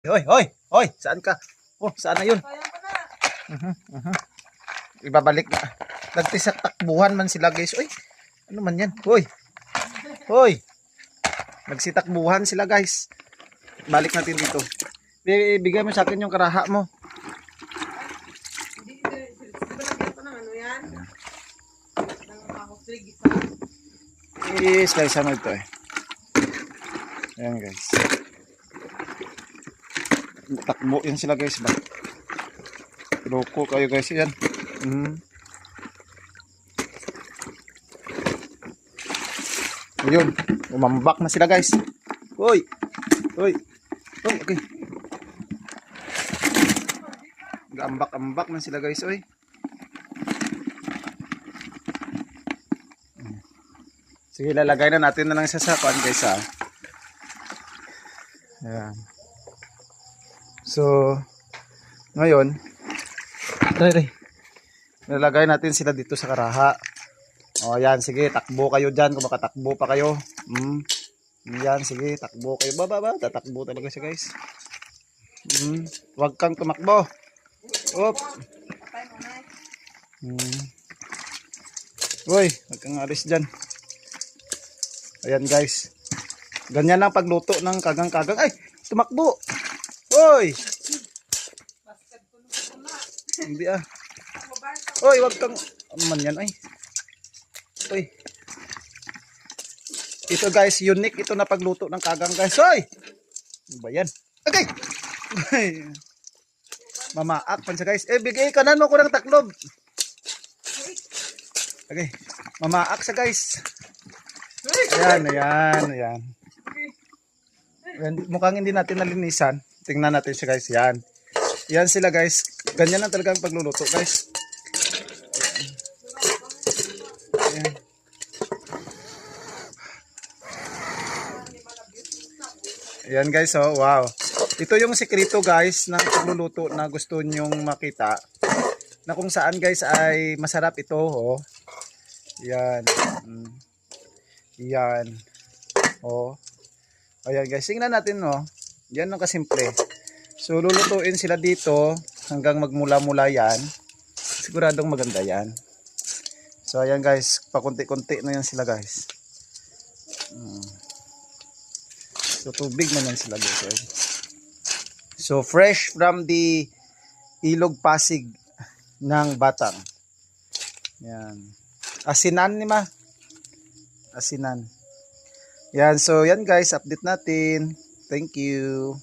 Hoy, hoy, hoy, saan ka? Oh, saan na yun? Ibabalik na. Nagtisak takbuhan man sila guys. Oy, ano man yan? Hoy, hoy. Nagsitakbuhan sila guys. Balik natin dito. Bigay mo sa akin yung karaha mo. Slice mo ito eh. Ayan guys. Takbo yan sila guys ba. Loko kayo guys yan. Ayun. Umambak na sila guys. Hoy. Hoy. Oh, okay. Ambak-ambak na sila guys. Oy. Sige, lalagay na natin na lang sa sakuan guys ha. Ayan. So, ngayon, lalagay natin sila dito sa karaha. O, ayan, sige, takbo kayo dyan. Kung makatakbo pa kayo. Ayan, sige, takbo kayo. Baba, tatakbo talaga siya guys. Huwag kang tumakbo. Op. Uy, huwag kang alis dyan. Ayan guys. Ganyan lang pagluto ng kagang-kagang. Ay, tumakbo. Uy. Hindi ah. Uy, huwag kang man yan ay. Uy. Ito guys, unique ito na pagluto ng kagang guys. Uy. Ano ba yan? Okay. Mamaak pan siya guys. Bigay ka na no ko ng taklob. Okay. Mamaak siya guys. Ayan. Mukhang hindi natin nalinisan. Tingnan natin siya guys. Yan sila guys. Ganyan lang talaga ang pagluluto guys. Ayan guys, oh, wow. Ito yung sekreto guys ng pagluluto na gusto nyong makita. Na kung saan guys ay masarap ito, oh. Yan. Yan. Oh. Ayan guys, tingnan natin, oh. Yan ang kasimple. So lulutuin sila dito hanggang magmula-mula yan. Siguradong maganda yan. So ayan guys, pakunti-kunti na yan sila guys. So tubig na yan sila guys. So fresh from the Ilog Pasig ng Batang. Yan. Asinan ni ma. Asinan. Yan, so yan guys, update natin. Thank you.